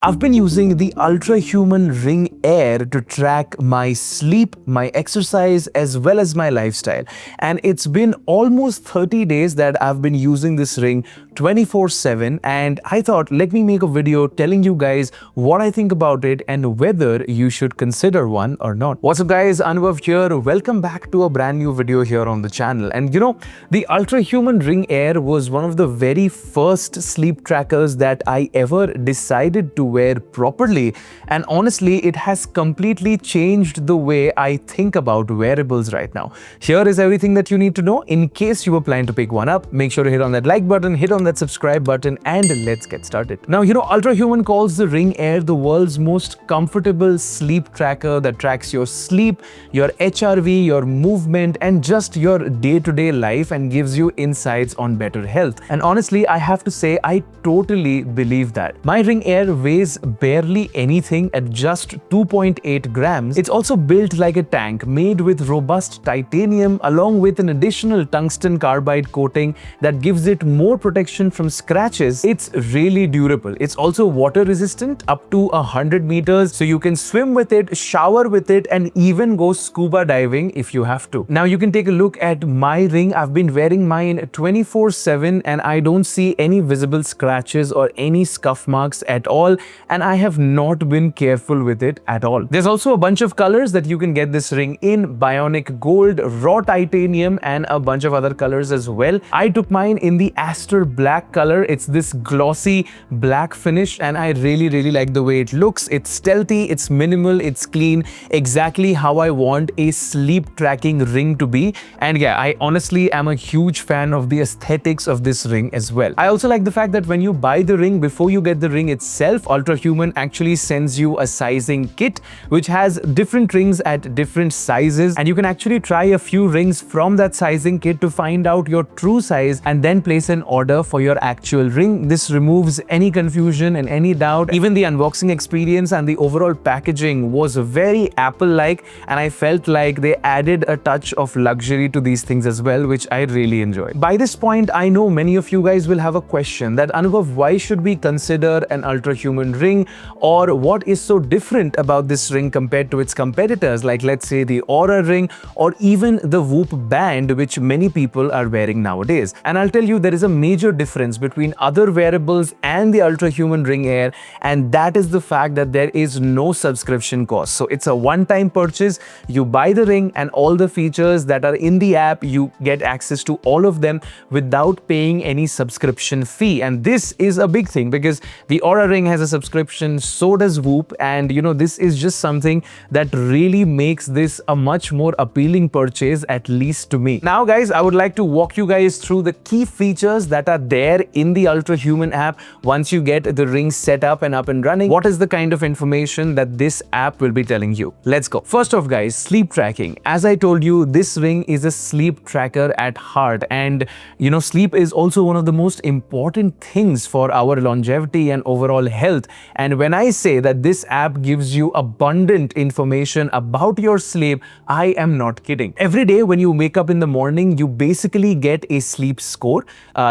I've been using the UltraHuman Ring AIR to track my sleep, my exercise, as well as my lifestyle. And it's been almost 30 days that I've been using this ring 24/7, and I thought, let me make a video telling you guys what I think about it and whether you should consider one or not. What's up guys, Anubhav here. Welcome back to a brand new video here on the channel. And you know, the UltraHuman Ring AIR was one of the very first sleep trackers that I ever decided to wear properly, and honestly it has completely changed the way I think about wearables right now. Here is everything that you need to know in case you were planning to pick one up. Make sure to hit on that like button, hit on that subscribe button, and let's get started. Now, you know, UltraHuman calls the Ring AIR the world's most comfortable sleep tracker that tracks your sleep, your HRV, your movement, and just your day-to-day life, and gives you insights on better health. And honestly, I have to say, I totally believe that. My Ring AIR weighs barely anything at just 2.8 grams. It's also built like a tank, made with robust titanium along with an additional tungsten carbide coating that gives it more protection from scratches. It's really durable. It's also water resistant up to 100 meters, so you can swim with it, shower with it, and even go scuba diving if you have to. Now you can take a look at my ring. I've been wearing mine 24/7 and I don't see any visible scratches or any scuff marks at all, and I have not been careful with it at all. There's also a bunch of colors that you can get this ring in: bionic gold, raw titanium, and a bunch of other colors as well. I took mine in the Aster black color. It's this glossy black finish and I really like the way it looks. It's stealthy, it's minimal, it's clean, exactly how I want a sleep tracking ring to be. And yeah, I honestly am a huge fan of the aesthetics of this ring as well. I also like the fact that when you buy the ring, before you get the ring itself, UltraHuman actually sends you a sizing kit which has different rings at different sizes, and you can actually try a few rings from that sizing kit to find out your true size and then place an order for your actual ring. This removes any confusion and any doubt. Even the unboxing experience and the overall packaging was very Apple-like, and I felt like they added a touch of luxury to these things as well, which I really enjoyed. By this point, I know many of you guys will have a question that, Anubhav, why should we consider an UltraHuman ring, or what is so different about this ring compared to its competitors, like let's say the Aura ring or even the Whoop band, which many people are wearing nowadays. And I'll tell you, there is a major difference between other wearables and the UltraHuman Ring AIR, and that is the fact that there is no subscription cost. So it's a one-time purchase. You buy the ring and all the features that are in the app, you get access to all of them without paying any subscription fee. And this is a big thing because the Aura ring has a subscription, so does Whoop, and you know, this is just something that really makes this a much more appealing purchase, at least to me. Now guys, I would like to walk you guys through the key features that are there in the UltraHuman app once you get the ring set up and running. What is the kind of information that this app will be telling you? Let's go. First off guys, sleep tracking. As I told you, this ring is a sleep tracker at heart, and you know, sleep is also one of the most important things for our longevity and overall health. And when I say that this app gives you abundant information about your sleep, I am not kidding. Every day when you wake up in the morning, you basically get a sleep score.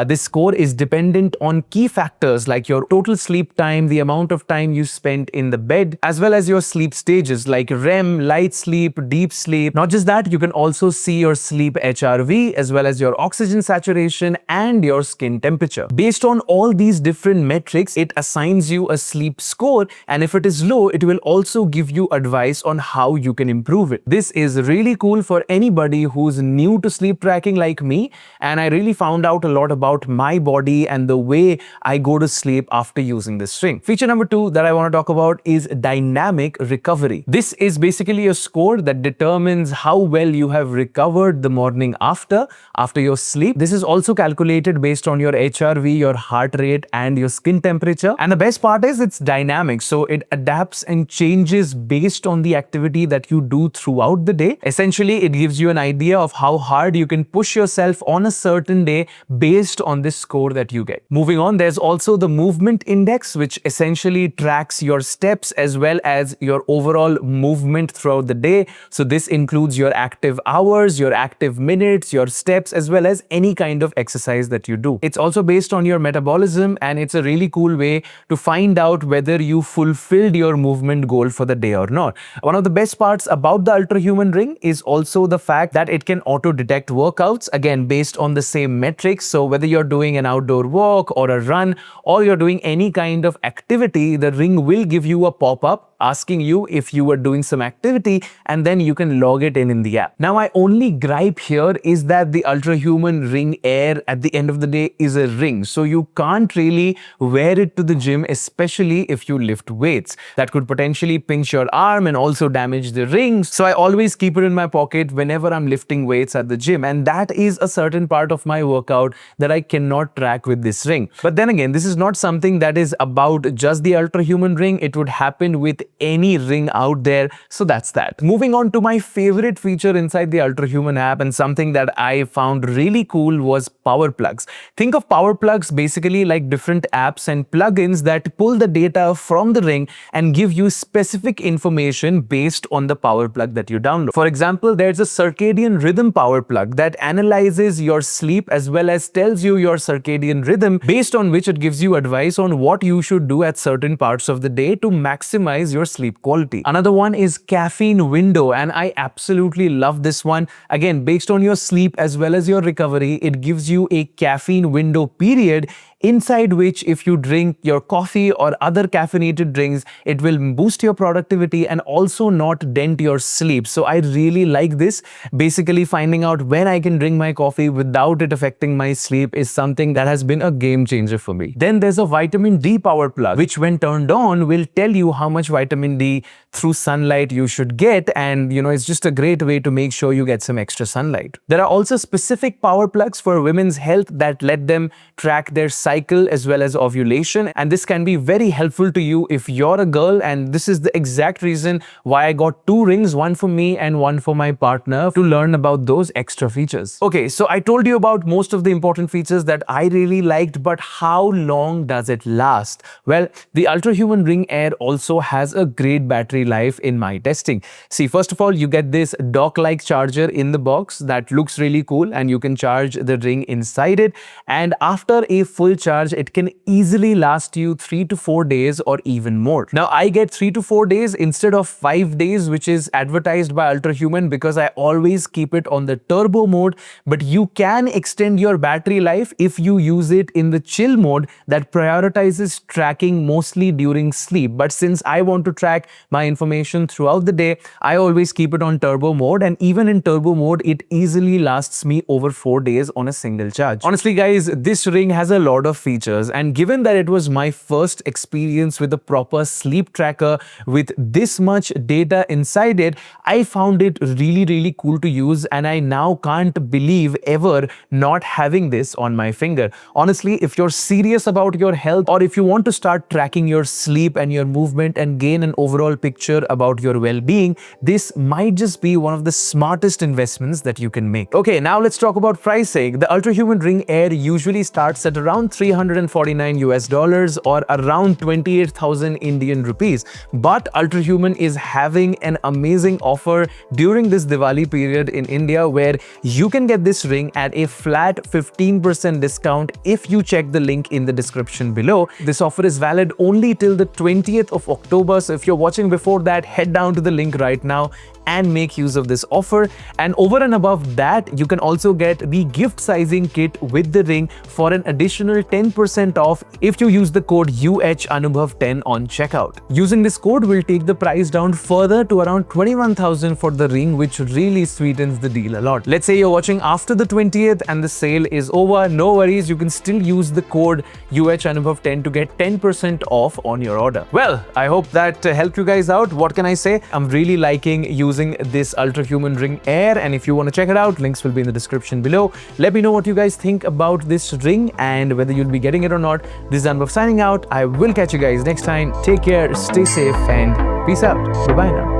This score is dependent on key factors like your total sleep time, the amount of time you spent in the bed, as well as your sleep stages like REM, light sleep, deep sleep. Not just that, you can also see your sleep HRV as well as your oxygen saturation and your skin temperature. Based on all these different metrics, it assigns you a sleep score, and if it is low, it will also give you advice on how you can improve it. This is really cool for anybody who's new to sleep tracking like me, and I really found out a lot about my body and the way I go to sleep after using this ring. Feature number 2 that I want to talk about is dynamic recovery. This is basically a score that determines how well you have recovered the morning after your sleep. This is also calculated based on your HRV, your heart rate, and your skin temperature. And the best part is it's dynamic, so it adapts and changes based on the activity that you do throughout the day. Essentially, it gives you an idea of how hard you can push yourself on a certain day based on this score that you get. Moving on, there's also the movement index, which essentially tracks your steps as well as your overall movement throughout the day. So this includes your active hours, your active minutes, your steps, as well as any kind of exercise that you do. It's also based on your metabolism, and it's a really cool way to find out whether you fulfilled your movement goal for the day or not. One of the best parts about the UltraHuman Ring is also the fact that it can auto-detect workouts, again based on the same metrics. So whether you're doing an outdoor walk or a run, or you're doing any kind of activity, the ring will give you a pop-up asking you if you were doing some activity, and then you can log it in the app. Now, my only gripe here is that the UltraHuman Ring Air at the end of the day is a ring, so you can't really wear it to the gym, especially if you lift weights. That could potentially pinch your arm and also damage the ring. So I always keep it in my pocket whenever I'm lifting weights at the gym, and that is a certain part of my workout that I cannot track with this ring. But then again, this is not something that is about just the UltraHuman Ring. It would happen with any ring out there. So that's that. Moving on to my favorite feature inside the UltraHuman app, and something that I found really cool, was Powerplugs. Think of Powerplugs basically like different apps and plugins that pull the data from the ring and give you specific information based on the power plug that you download. For example, there's a circadian rhythm power plug that analyzes your sleep as well as tells you your circadian rhythm, based on which it gives you advice on what you should do at certain parts of the day to maximize your sleep quality. Another one is caffeine window, and I absolutely love this one. Again, based on your sleep as well as your recovery, it gives you a caffeine window period, inside which if you drink your coffee or other caffeinated drinks, it will boost your productivity and also not dent your sleep. So I really like this. Basically, finding out when I can drink my coffee without it affecting my sleep is something that has been a game changer for me. Then there's a vitamin D power plug, which when turned on will tell you how much vitamin D through sunlight you should get, and it's just a great way to make sure you get some extra sunlight. There are also specific power plugs for women's health that let them track their cycle as well as ovulation, and this can be very helpful to you if you're a girl, and this is the exact reason why I got 2 rings, one for me and one for my partner, to learn about those extra features. Okay, so I told you about most of the important features that I really liked, but how long does it last? Well, the UltraHuman Ring Air also has a great battery life in my testing. See, first of all, you get this dock-like charger in the box that looks really cool, and you can charge the ring inside it, and after a full charge, it can easily last you 3 to 4 days or even more. Now, I get 3 to 4 days instead of 5 days, which is advertised by UltraHuman, because I always keep it on the turbo mode, but you can extend your battery life if you use it in the chill mode that prioritizes tracking mostly during sleep. But since I want to track my information throughout the day, I always keep it on turbo mode, and even in turbo mode, it easily lasts me over 4 days on a single charge. Honestly, guys, this ring has a lot of features, and given that it was my first experience with a proper sleep tracker with this much data inside it, I found it really cool to use, and I now can't believe ever not having this on my finger. Honestly, if you're serious about your health, or if you want to start tracking your sleep and your movement and gain an overall picture about your well-being, this might just be one of the smartest investments that you can make. Okay, now let's talk about pricing. The UltraHuman Ring Air usually starts at around $349 or around 28,000 Indian rupees. But UltraHuman is having an amazing offer during this Diwali period in India, where you can get this ring at a flat 15% discount if you check the link in the description below. This offer is valid only till the 20th of October. So if you're watching before that, head down to the link right now and make use of this offer. And over and above that, you can also get the gift sizing kit with the ring for an additional 10% off if you use the code UHAnubhav10 on checkout. Using this code will take the price down further to around 21,000 for the ring, which really sweetens the deal a lot. Let's say you're watching after the 20th and the sale is over, no worries, you can still use the code UHAnubhav10 to get 10% off on your order. Well, I hope that helped you guys out. What can I say? I'm really liking using this UltraHuman Ring Air, and if you want to check it out, links will be in the description below. Let me know what you guys think about this ring and whether you'll be getting it or not. This is Anubhav signing out. I will catch you guys next time. Take care, stay safe, and peace out. Bye-bye now.